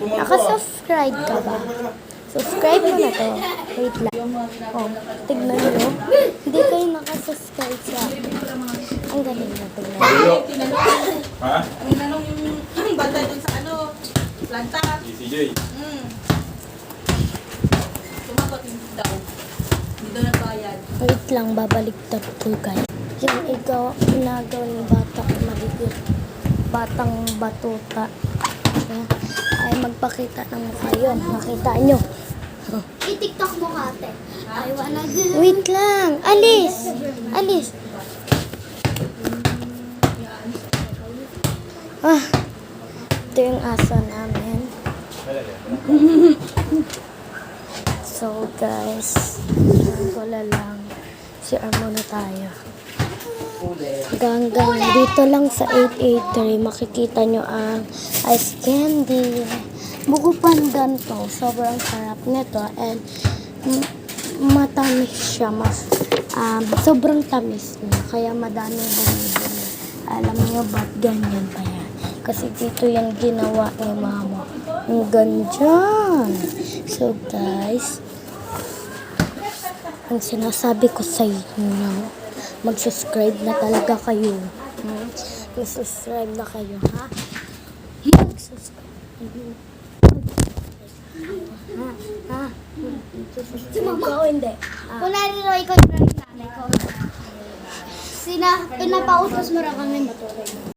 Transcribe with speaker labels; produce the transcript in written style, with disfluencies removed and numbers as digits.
Speaker 1: Naka-subscribe ka ba? Subscribe mo na to. Wait lang. Oh, tignan nyo. Hindi kayo nakasubscribe sa akin. Ang galing na tignan.
Speaker 2: Ha?
Speaker 3: Tinanong yung banda dun sa planta.
Speaker 2: CJ.
Speaker 3: Sumagot hindi daw. Hindi daw nagbayad.
Speaker 1: Wait lang, babaliktad ko guys. Yung ginagawa ng batang maliit. Batang batuta. Ay magpakita ng mukha yun. Makita nyo.
Speaker 4: I-tiktok mo kate. I wanna do.
Speaker 1: Wait lang. Alis. Alis. Ito yung aso namin. So guys, wala lang. CR muna tayo. Hanggang dito lang sa 883 makikita nyo ang ice candy. Buko pandan to. Sobrang sarap nito and matamis siya. Sobrang tamis niya. Kaya madaming bumibili. Alam niyo ba't ganyan pa yan? Kasi dito yan ginawa ni mama. Ang ganyan. So guys, ang sinasabi ko sa inyo, mag-subscribe na talaga kayo. Mag-subscribe na kayo, ha? Mag-subscribe. Ikaw hindi.
Speaker 4: Kunwari raw ikaw yung nanay ko. Pinapautos mo raw kami.